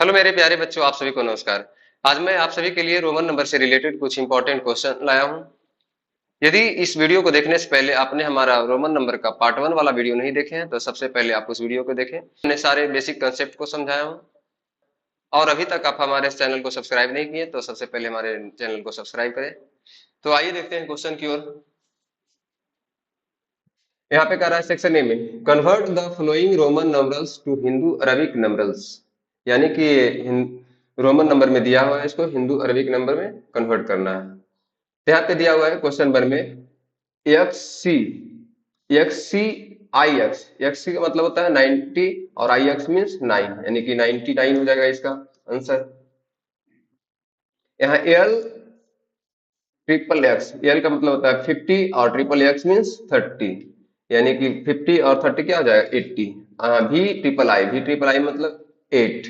Hello मेरे प्यारे बच्चों, आप सभी को नमस्कार। आज मैं आप सभी के लिए रोमन नंबर से रिलेटेड कुछ इंपॉर्टेंट क्वेश्चन लाया हूं। यदि इस वीडियो को देखने से पहले आपने हमारा रोमन नंबर का पार्ट 1 वाला वीडियो नहीं देखे हैं तो सबसे पहले आप उस वीडियो को देखें। मैंने सारे बेसिक कंसेप्ट को समझाया हूं। और अभी तक आप हमारे इस चैनल को सब्सक्राइब नहीं किए तो सबसे पहले हमारे चैनल को सब्सक्राइब करें। तो आइए देखते हैं क्वेश्चन की ओर। यहाँ पे कह रहा है सेक्शन ए में convert the following Roman numbers to Hindu Arabic numbers, यानी कि रोमन नंबर में दिया हुआ है, इसको हिंदू अरबिक नंबर में कन्वर्ट करना है। तो यहाँ पे दिया हुआ है क्वेश्चन नंबर में एक्स सी, एक्स सी का मतलब होता है 90 और आई एक्स मीन्स 9, यानी कि 99 हो जाएगा इसका आंसर। यहाँ एल ट्रिपल एक्स, एल का मतलब होता है 50 और ट्रिपल एक्स मीन्स 30, यानी कि 50 और 30 क्या हो जाएगा 80। भी ट्रिपल आई मतलब 8,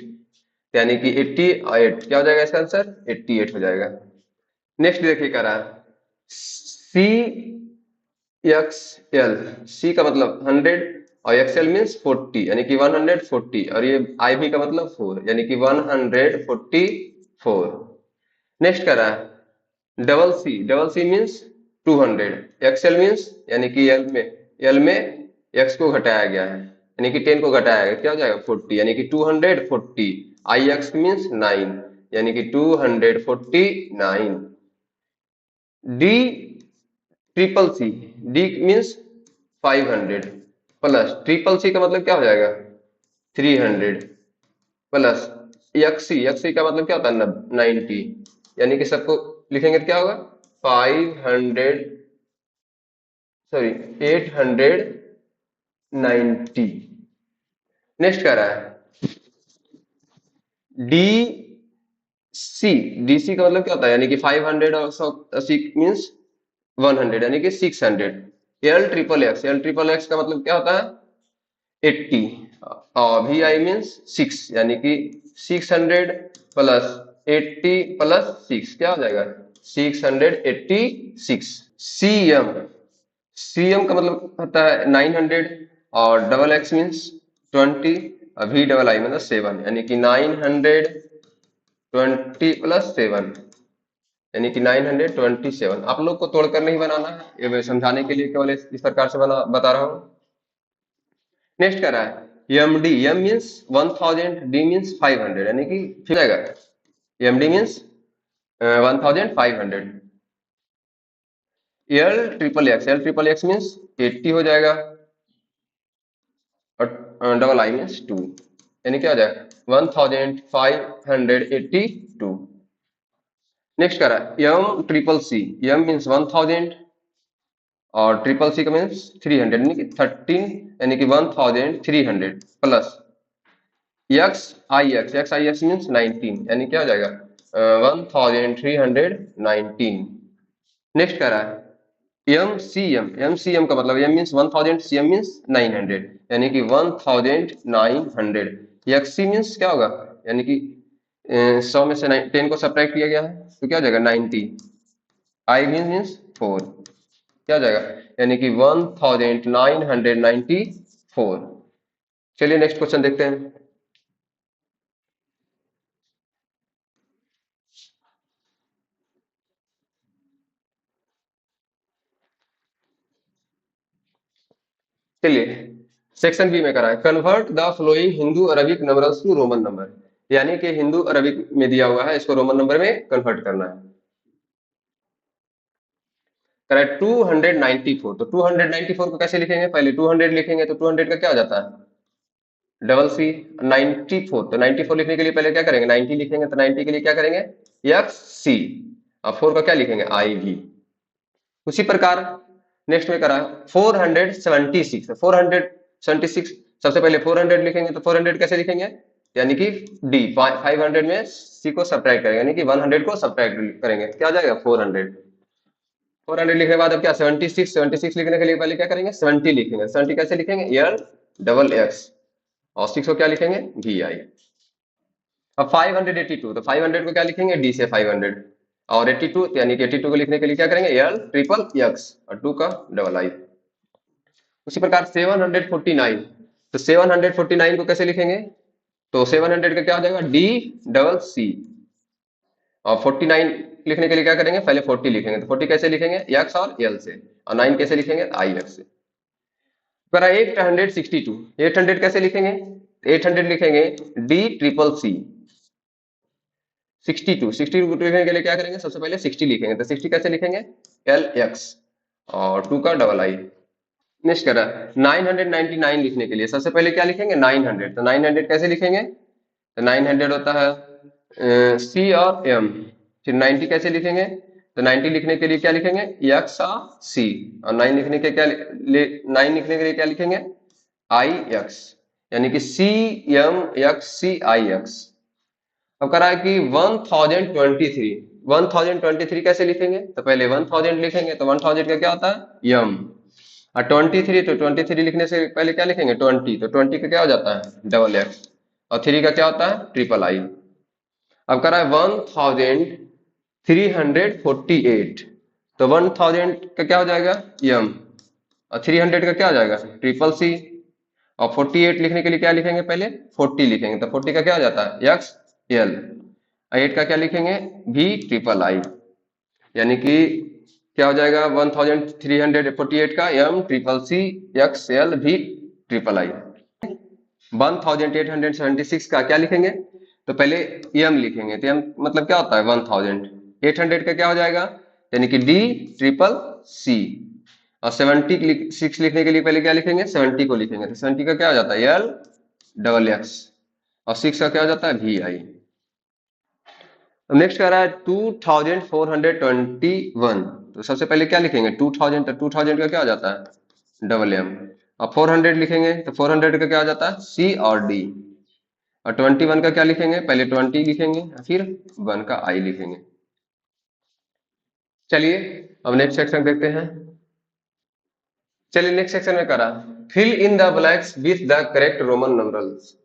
यानी कि 80 और 8 क्या हो जाएगा इसका आंसर 88 हो जाएगा। नेक्स्ट देखिए कह रहा है सी एक्स एल, सी का मतलब 100 और एक्सएल मीन्स 40, यानी कि 140, और ये आई भी का मतलब 4, यानी कि 144। नेक्स्ट कह रहा है double C means 200, XL means यानी कि एल में एक्स को घटाया गया है, यानी कि 10 को घटाया गया, क्या हो जाएगा 40, यानी कि 240। आई एक्स मीन्स 9, यानी कि 249। D triple C, D means 500 plus triple C का मतलब क्या हो जाएगा 300 प्लस एक्स सी का मतलब क्या होता है 90, यानी कि सबको लिखेंगे तो क्या होगा 500, सॉरी 890। नेक्स्ट कह रहा है डी सी, डी सी का मतलब क्या होता है, यानी कि 500 और 80 मीन्स 100, यानी कि 600। एल ट्रिपल एक्स का मतलब क्या होता है 80, और वी आई मीन्स 6, यानी कि 600 प्लस 80 प्लस 6 क्या हो जाएगा 686। सीएम, सीएम का मतलब होता है 900 और double X means 20, V double I मतलब 7, यानी कि 920 प्लस 7, यानी कि 927। आप लोग को तोड़कर नहीं बनाना है, ये मैं समझाने के लिए केवल इस प्रकार से बता रहा हूँ। नेक्स्ट कह रहा है M D, M means 1000, D means 500, यानी कि फिर आएगा M D means 1500। L triple X means 80 हो जाएगा, और डबल आई मीन्स 2, यानी क्या हो जाएगा 1582। नेक्स्ट कह रहा है M triple C, M means 1000 और ट्रिपल सी का मीन्स 300, यानी कि 13, यानी कि 1300 plus x I X means 19, यानी क्या हो जाएगा 1319। नेक्स्ट कह रहा है एम सी एम का मतलब M means 1000, C M means 900, यानी कि 1900। एक्स सी मीन्स क्या होगा, यानी कि 100 में से 10 को सब्ट्रैक्ट किया गया है तो क्या हो जाएगा 90। आई मीन्स 4, क्या हो जाएगा यानी कि 1994। चलिए नेक्स्ट क्वेश्चन देखते हैं। चलिए सेक्शन बी में करा है convert the following Hindu Arabic numbers to Roman number, यानी कि हिंदू अरबिक में दिया हुआ है, इसको रोमन नंबर में कन्वर्ट करना है। करेक्ट 294, तो 294 को कैसे लिखेंगे, पहले 200 लिखेंगे तो 200 का क्या हो जाता है डबल सी, 94, तो 94 लिखने के लिए पहले क्या करेंगे 90 लिखेंगे, तो 90 के लिए क्या करेंगे एक्स सी, और 4 का क्या लिखेंगे आई भी। उसी प्रकार नेक्स्ट में करा 476, 476 सबसे पहले 400 लिखेंगे, तो 400 कैसे लिखेंगे, यानी कि डी 500 में सी को सब्ट्रैक्ट करेंगे, यानी कि 100 को सब्ट्रैक्ट करेंगे, क्या आ जाएगा 400। 400 लिखने के बाद अब क्या 76 लिखने के लिए पहले क्या करेंगे 70 लिखेंगे, 70 कैसे लिखेंगे एल डबल एक्स, और 6 को क्या लिखेंगे वी आई। अब 582, तो 500 को क्या लिखेंगे डी से 500, और 82, यानी कि 82 को लिखने के लिए क्या करेंगे एल ट्रिपल एक्स और 2 का डबल आई। उसी प्रकार 749, तो 749 को कैसे लिखेंगे तो 700 का क्या हो जाएगा, डी डबल सी। और 49 लिखने के लिए क्या करेंगे, पहले 40 लिखेंगे, तो 40 कैसे लिखेंगे, एक्स और एल से, और 9 कैसे लिखेंगे, आई एक्स से। 862, 800 कैसे लिखेंगे, 800 लिखेंगे डी ट्रिपल सी। 62 लिखने के लिए क्या करेंगे, सबसे पहले 60 लिखेंगे, तो 60 कैसे लिखेंगे, एल एक्स और 2 का डबल आई। नेक्स्ट करा 999 लिखने के लिए सबसे पहले क्या लिखेंगे, 900, तो 900 कैसे लिखेंगे, तो 900 होता है सी और एम। फिर 90 कैसे लिखेंगे, तो 90 लिखने के लिए क्या लिखेंगे, एक्स और सी, और 9 लिखने के 9 लिखने के लिए क्या लिखेंगे, आई एक्स, यानी कि सी एम एक्स सी आई एक्स। अब करा है कि 1023 कैसे लिखेंगे, तो पहले 1000 लिखेंगे, तो 1000 का क्या होता है, यम, और 23, तो 23 लिखने से पहले क्या लिखेंगे, 20, तो 20 का क्या हो जाता है, डबल एक्स, और 3 का क्या होता है, ट्रिपल आई। अब करा है 1348, तो 1000 का क्या हो जाएगा, यम, और 300 का क्या हो जाएगा, ट्रिपल सी, और 48 लिखने के लिए क्या लिखेंगे, पहले 40 लिखेंगे, तो 40 का क्या हो जाता है, एक्स एल, 8 का क्या लिखेंगे, भी ट्रिपल आई, यानी कि क्या हो जाएगा, 1348 का M triple C X L V triple I. 1876 का क्या लिखेंगे, तो पहले एम लिखेंगे, तो एम मतलब क्या होता है, 1000, 800 का क्या हो जाएगा, यानी कि डी ट्रिपल सी, और 76 लिखने के लिए पहले क्या लिखेंगे, 70 को लिखेंगे, तो 70 का क्या हो जाता है, एल डबल एक्स, और 6 का क्या हो जाता है, वी आई। नेक्स्ट कह रहा है 2421, तो सबसे पहले क्या लिखेंगे, 2000, तो 2000 का क्या हो जाता है, डबल एम, और 400 लिखेंगे, तो 400 का क्या हो जाता है, सी और डी, और 21 का क्या लिखेंगे, पहले 20 लिखेंगे, फिर 1 का आई लिखेंगे। चलिए अब नेक्स्ट सेक्शन देखते हैं। चलिए नेक्स्ट सेक्शन में करा fill in the blanks with the correct Roman numerals,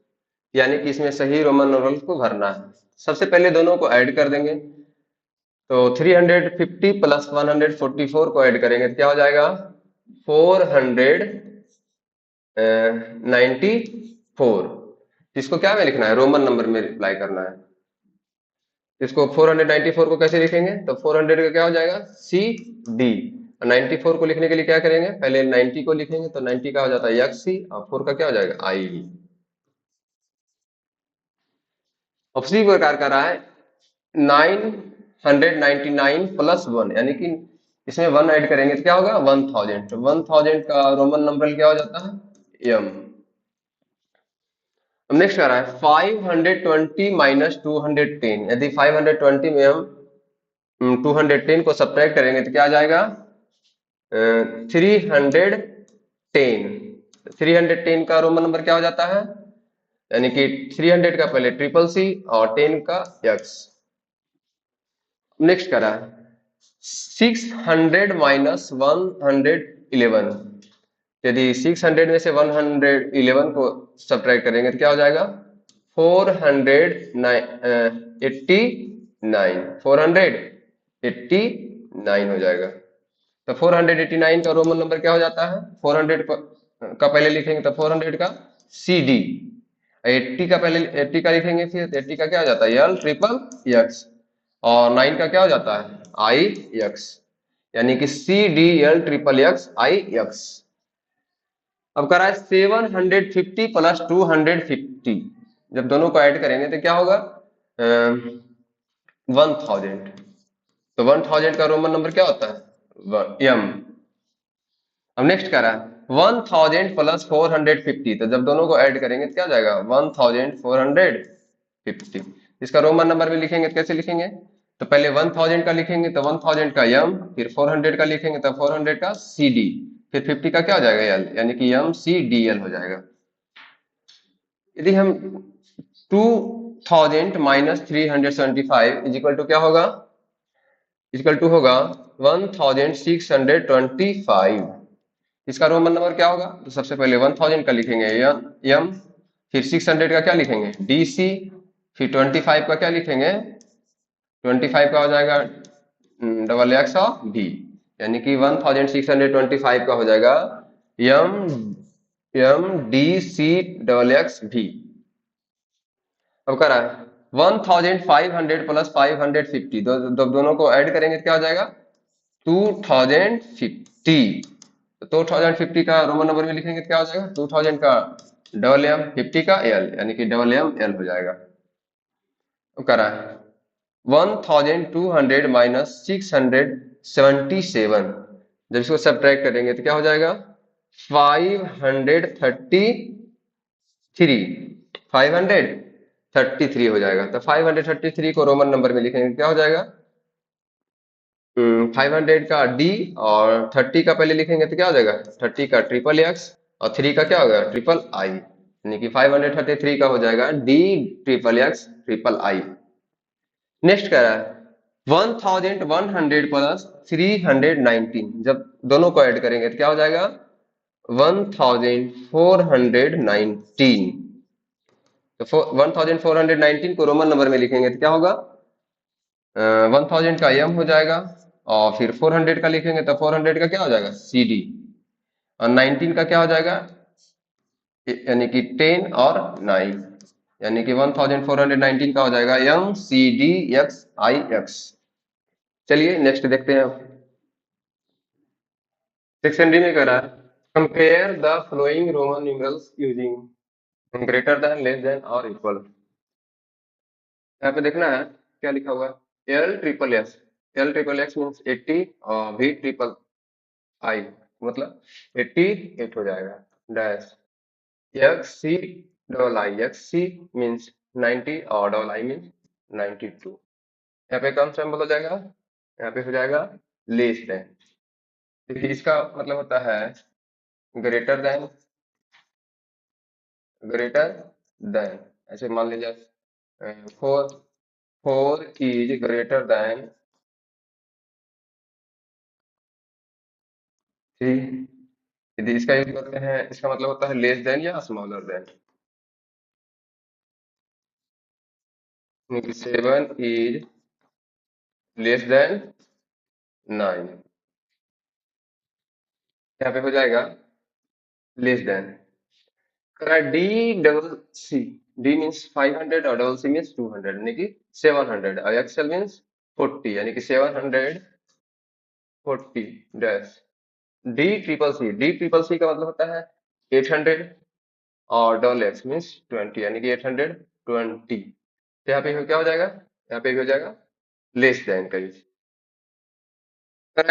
यानी कि इसमें सही रोमन नंबरल को भरना है। सबसे पहले दोनों को ऐड कर देंगे, तो 350 प्लस 144 को ऐड करेंगे तो क्या हो जाएगा, 494। इसको क्या में लिखना है, रोमन नंबर में रिप्लाई करना है। इसको 494 को कैसे लिखेंगे, तो 400 का क्या हो जाएगा, सी डी, 94 को लिखने के लिए क्या करेंगे, पहले 90 को लिखेंगे, तो 90 का हो जाता है एक्स सी, और 4 का क्या हो जाएगा, आई। अब उसी प्रकार का रहा है 999 प्लस 1, यानी कि इसमें 1 ऐड करेंगे तो क्या होगा, 1000, तो 1000 का रोमन नंबर क्या हो जाता है, एम। अब नेक्स्ट आ रहा है 520 माइनस 210, यदि 520 में हम 210 को सब्ट्रैक्ट करेंगे तो क्या आ जाएगा, 310। 310 का रोमन नंबर क्या हो जाता है, यानी कि 300 का पहले ट्रिपल सी और 10 का एक्स। नेक्स्ट करा 600 माइनस 111, यदि 600 में से 111 को सब्ट्रैक्ट करेंगे तो क्या हो जाएगा, 489 हो जाएगा। तो 489 का रोमन नंबर क्या हो जाता है, 400 का पहले लिखेंगे तो 400 का सी डी, 80 का पहले 80 का लिखेंगे, फिर 80 का क्या हो जाता है, एल ट्रिपल एक्स, और 9 का क्या हो जाता है, आई एक्स, यानी कि C D L triple X I X. अब करा है 750 प्लस 250, जब दोनों को ऐड करेंगे तो क्या होगा, 1000, तो 1000 का रोमन नंबर क्या होता है, एम। अब नेक्स्ट करा है 1000 प्लस 450, तो जब दोनों को ऐड करेंगे तो क्या हो जाएगा, 1450। इसका रोमन नंबर भी लिखेंगे तो कैसे लिखेंगे, तो पहले 1000 का लिखेंगे तो 1000 का एम, फिर 400 का लिखेंगे तो 400 का सी डी, फिर 50 का क्या हो जाएगा, एल, यानी कि एम सी डी एल हो जाएगा। यदि हम 2000 माइनस 375 इज इक्वल टू क्या होगा, इक्वल टू होगा 1625, इसका रोमन नंबर क्या होगा, तो सबसे पहले 1000 का लिखेंगे एम, फिर 600 का क्या लिखेंगे, डी सी, फिर 25 का क्या लिखेंगे, 25 का हो जाएगा डबल एक्स ऑफ भी, यानी कि 1625 का हो जाएगा M M D C double X V. अब करा है 1500 प्लस 550 दोनों को ऐड करेंगे तो क्या हो जाएगा 2050। तो 2050 का रोमन नंबर में लिखेंगे तो क्या हो जाएगा 2000 का डबल एम 50 का एल यानी कि डबल एम एल हो जाएगा। अब करा है 1200 माइनस 677। जब इसको सब्ट्रैक्ट करेंगे तो क्या हो जाएगा 533। 533 हो जाएगा। तो 533 को रोमन नंबर में लिखेंगे क्या हो जाएगा 500 का डी और 30 का पहले लिखेंगे तो क्या हो जाएगा 30 का ट्रिपल एक्स और 3 का क्या होगा ट्रिपल आई यानी कि 533 का हो जाएगा D triple x triple I. Next कह रहा है 1100 प्लस 319। जब दोनों को ऐड करेंगे तो क्या हो जाएगा 1419। तो 1419 को रोमन नंबर में लिखेंगे तो क्या होगा 1000 का एम हो जाएगा और फिर 400 का लिखेंगे तो 400 का क्या हो जाएगा सी डी और 19 का क्या हो जाएगा यानी कि 10 और 9 यानी कि 1419 का हो जाएगा M C D X I X. चलिए नेक्स्ट देखते हैं। सेक्शन डी में कह रहा है compare the following Roman numerals using greater than less than और इक्वल। यहाँ पे देखना है क्या लिखा हुआ है L triple X. L triple X means 80 और वी ट्रिपल आई मतलब 88 हो जाएगा dash X C double I X C means 90 और डबल आई मीन्स 92। यहाँ पे कम सिंबल हो जाएगा यहाँ पे हो जाएगा लेस देन। देखिए इसका मतलब होता है ग्रेटर देन ग्रेटर देन। ऐसे मान लीजिए 4 इज ग्रेटर देन 3। यदि इसका यूज करते हैं इसका मतलब होता है लेस देन या smaller than. 7 is less than 9। यहाँ पे हो जाएगा less than. D double C D means 500 और डबल सी मीन्स 200 यानी कि 700 और एक्सएल मीन्स 40 यानी कि 740 डैश डी ट्रिपल सी का मतलब होता है 800 और डबल एक्स मीन्स 20 यानी कि 820। तो यहाँ पे क्या हो जाएगा यहाँ पे भी हो जाएगा लेस देन का use.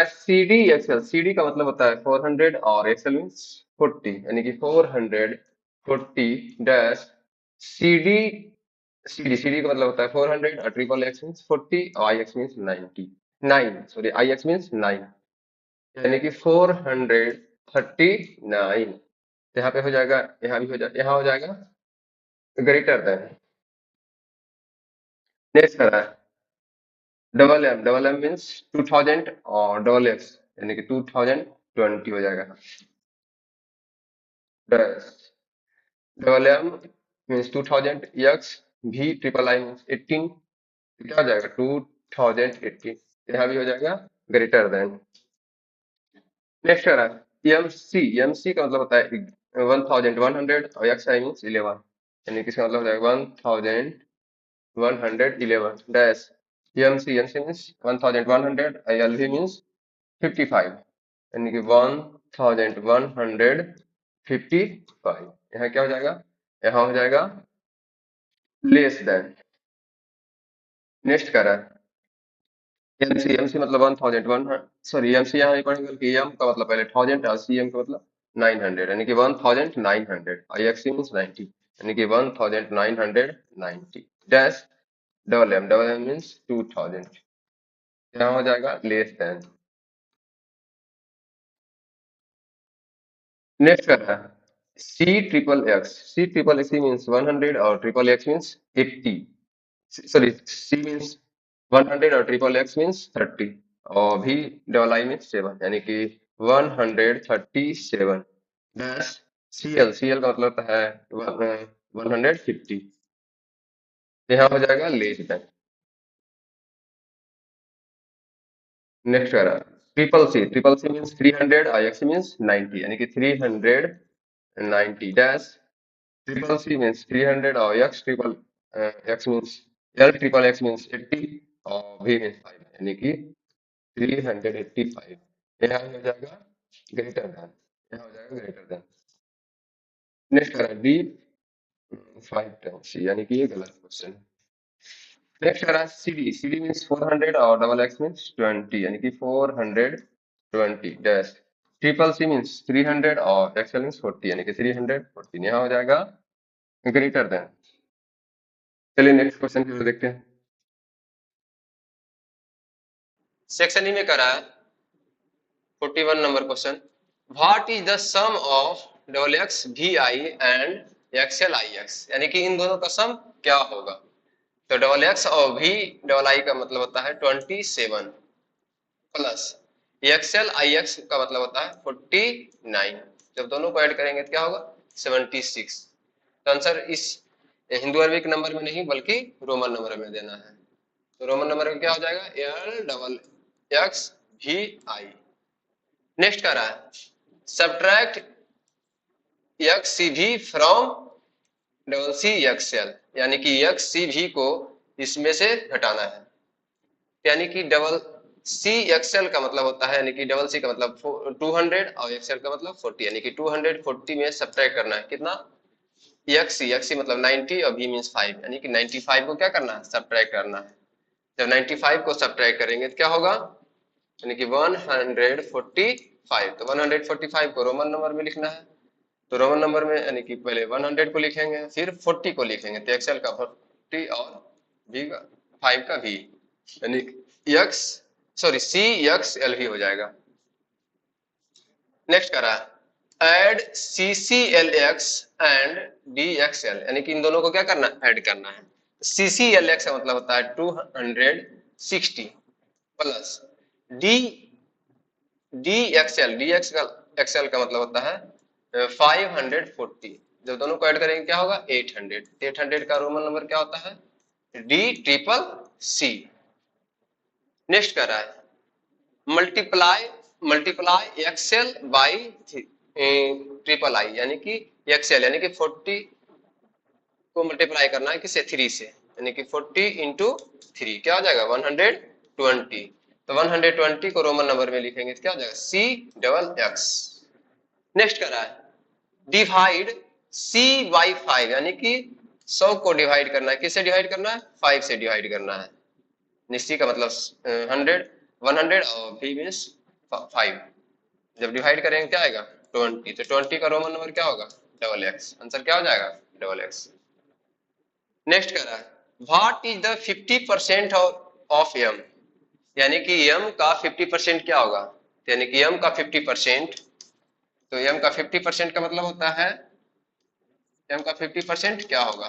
C D XL C D का मतलब होता है 400 और एक्सएल मीन्स 40 यानी कि 440 dash C D C D का मतलब होता है 400 और ट्रिपल एक्स मीन्स 40 और I X means 90 9 sorry I X means 9 यानी कि 439। यहाँ पे हो जाएगा यहाँ भी हो जाएगा यहाँ हो जाएगा ग्रेटर देन। नेक्स्ट करा है डबल एम मीन्स 2000 और डबल एक्स यानी कि 2020 हो जाएगा dash double M means 2000 X V triple I means 18 तो क्या हो जाएगा 2018। यहाँ भी हो जाएगा ग्रेटर देन। नेक्स्ट करा एम सी का मतलब होता है 1100 और एक्स आई मीन्स 11 यानी कि इसका मतलब हो जाएगा 1111 डैश एम सी मीन्स 1100 और एल वी मीन्स 55 यानी कि 1155। यहाँ क्या हो जाएगा यहाँ हो जाएगा लेस देन। नेक्स्ट करा एमसी मतलब 1000 सॉरी एमसी यहाँ नहीं पढ़ेंगे बल्कि एम का मतलब पहले 1000 और सी एम का मतलब 900 यानी कि 1900 और एक्स मीन्स 90 यानी कि 1990 डैश डबल एम मीन्स 2000। यहाँ हो जाएगा लेस देन। नेक्स्ट कर रहा है सी ट्रिपल एक्स मीन्स 100 और triple X means 80 sorry C means 100 और ट्रिपल एक्स मीन्स 30 और भी डबल आई मीन्स 7 यानी कि 137 डैश सीएल का मतलब होता है 150। यहाँ हो जाएगा लेस देन। नेक्स्ट करा ट्रिपल सी मीन्स 300 और एक्स मीन्स 90 यानी कि 390 डैश ट्रिपल सी मीन्स 300 और x triple X means L triple X means 80 और वी मीन्स 5 यानी कि 385। यहाँ हो जाएगा ग्रेटर देन, यहाँ हो जाएगा ग्रेटर देन। नेक्स्ट करा डी 5 टाइम्स यानी कि ये गलत क्वेश्चन। नेक्स्ट करा C D, C D means 400 और डबल एक्स मीन्स 20 यानी कि 420 डैश। ट्रिपल सी मीन्स 300 और एक्सएल मीन्स 40 यानी कि 314। यहाँ हो जाएगा ग्रेटर देन। चलिए नेक्स्ट क्वेश्चन की ओर देखते हैं। सेक्शन ई में करा है 41 number question. What is the sum of double X V I and XL I X, यानी कि इन दोनों का सम क्या होगा। तो डबल एक्स और वी डबल आई का मतलब होता है 27 प्लस एक्सएल आई एक्स का मतलब होता है 49। जब दोनों को ऐड करेंगे तो क्या होगा 76। तो आंसर इस हिंदू अरबिक नंबर में नहीं बल्कि रोमन नंबर में देना है। तो रोमन नंबर में क्या हो जाएगा L double X V I. Next का रहा है सब्ट्रैक्ट एक्स सी भी फ्रॉम डबल सी एक्सएल, यानी कि एक्स सी भी को इसमें से घटाना है। यानी कि डबल सी एक्सएल का मतलब होता है, यानी कि डबल सी का मतलब 200 और एक्सएल का मतलब 40, यानी कि 240 में सब्ट्रैक्ट करना है कितना एक्स सी मतलब 90 और भी मीन्स 5, यानी कि 95 को क्या करना है सब्ट्रैक्ट करना है। जब 95 को सब्ट्रैक्ट करेंगे तो क्या होगा यानी कि 145। तो 145 को रोमन नंबर में लिखना है। तो रोमन नंबर में यानी कि पहले 100 को लिखेंगे फिर 40 को लिखेंगे। तो एक्सएल का 40 और भी का 5 का भी, यानी X sorry C X L V हो जाएगा। नेक्स्ट करा add C C L X and D X L, यानी कि इन दोनों को क्या करना ऐड करना है। सी सी एल एक्स का मतलब होता है 260 plus D D XL, D XL का मतलब होता है 540। जब दोनों को ऐड करेंगे क्या होगा 800। 800 का रोमन नंबर क्या होता है डी ट्रिपल सी। नेक्स्ट कर रहा है multiply multiply XL by triple I, यानी कि एक्सएल यानी कि 40 को मल्टीप्लाई करना है किससे 3 से, यानी कि 40 इंटू 3 क्या हो जाएगा 120। तो 120 को रोमन नंबर में लिखेंगे तो क्या हो जाएगा सी डबल एक्स। नेक्स्ट कर रहा है डिवाइड सी बाई 5, यानी कि 100 को डिवाइड करना है किससे डिवाइड करना है 5 से डिवाइड करना है। सी का मतलब 100 और भी मीन्स 5। जब डिवाइड करेंगे क्या आएगा 20। तो 20 का रोमन नंबर क्या होगा डबल एक्स। आंसर क्या हो जाएगा डबल एक्स। नेक्स्ट कह रहा है what is the 50% of M, यानी कि एम का 50% क्या होगा। यानी कि एम का 50%, तो एम का 50% का मतलब होता है एम का 50% क्या होगा।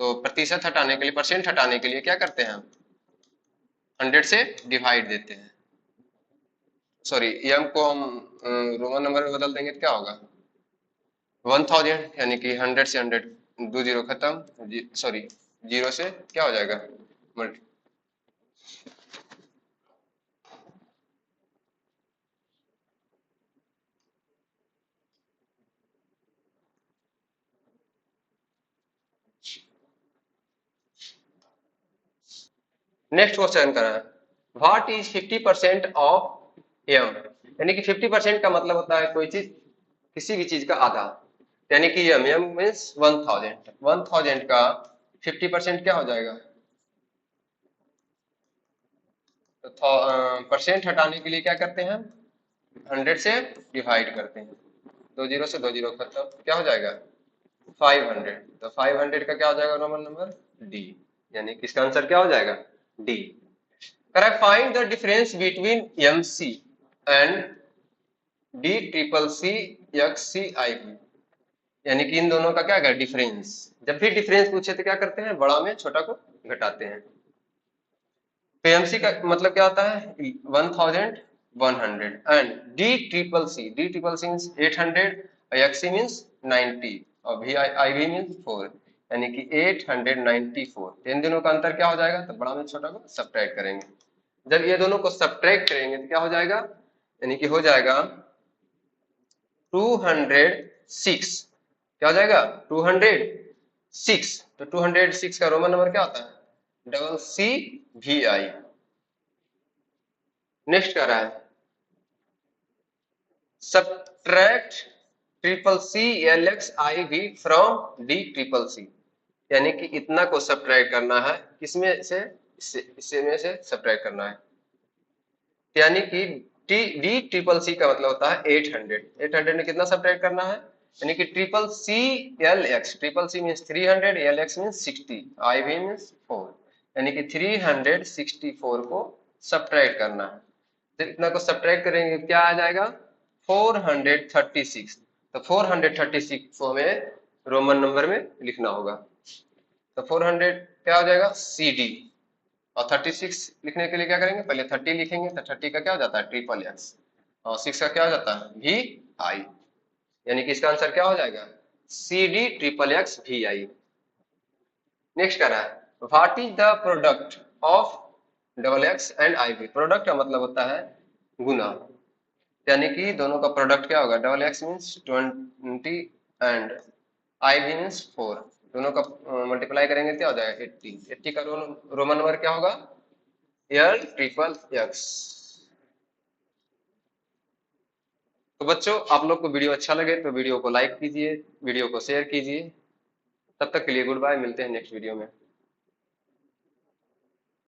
तो प्रतिशत हटाने के लिए परसेंट हटाने के लिए क्या करते हैं हम 100 से डिवाइड देते हैं। सॉरी एम को हम रोमन नंबर में बदल देंगे तो क्या होगा 1000, यानी कि 100 से 100 दो जीरो खत्म, सॉरी जीरो से क्या हो जाएगा मल्टी। नेक्स्ट क्वेश्चन करा व्हाट इज 50% ऑफ एम, यानी कि 50% का मतलब होता है कोई चीज किसी भी चीज का आधा, यानी कि एम एम मीन्स 1000। 1000 का 50% क्या हो जाएगा। तो परसेंट हटाने के लिए क्या करते हैं 100 से डिवाइड करते हैं। दो जीरो से दो जीरो खत्म क्या हो जाएगा 500। तो 500 का क्या हो जाएगा रोमन नंबर डी, यानी कि इसका आंसर क्या हो जाएगा D. Correct find the difference between M C and D triple C X C I B, यानी कि इन दोनों का क्या है डिफरेंस। जब भी डिफरेंस पूछे तो क्या करते हैं बड़ा में छोटा को घटाते हैं। तो एमसी का मतलब क्या होता है 1100 and D triple C means 800 और एक्सी मीन्स 90 और वी आई वी मीन्स 4, यानी कि 894। इन दोनों का अंतर क्या हो जाएगा तो बड़ा में छोटा को सब्ट्रैक्ट करेंगे। जब ये दोनों को सब्ट्रैक्ट करेंगे तो क्या हो जाएगा यानी कि हो जाएगा 206। क्या हो जाएगा 200 6, तो 206 का रोमन नंबर क्या होता है? Double C V I. Next कह रहा है subtract triple C L X I V from D triple C, यानी कि इतना को सब्ट्रैक्ट करना है, किसमें से? इससे में से सब्ट्रैक्ट करना है, यानी कि टी डी ट्रिपल सी का मतलब होता है 800। 800 में कितना सब्ट्रैक्ट करना है? यानी कि triple C L X, triple C means 300, L X means 60, I V means 4, यानी कि 364 को सब्ट्रैक्ट करना है। तो इतना को सब्ट्रैक्ट करेंगे क्या आ जाएगा? 436। तो 436 को हमें रोमन नंबर में लिखना होगा। तो 400 क्या हो जाएगा? C D. और 36 लिखने के लिए क्या करेंगे? पहले 30 लिखेंगे, तो 30 का क्या हो जाता है? Triple X. और 6 का क्या हो जाता है? V I. यानी कि इसका आंसर क्या हो जाएगा? C D triple X V I. Next कह रहा है what is the product of double X and I V. Product का मतलब होता है गुना, यानी कि दोनों का प्रोडक्ट क्या होगा? Double X means 20 and I V means 4, दोनों का मल्टीप्लाई करेंगे क्या हो जाएगा? 80। 80 का रोमन नंबर क्या होगा? L triple x. तो बच्चों आप लोग को वीडियो अच्छा लगे तो वीडियो को लाइक कीजिए, वीडियो को शेयर कीजिए। तब तक के लिए गुड बाय, मिलते हैं नेक्स्ट वीडियो में।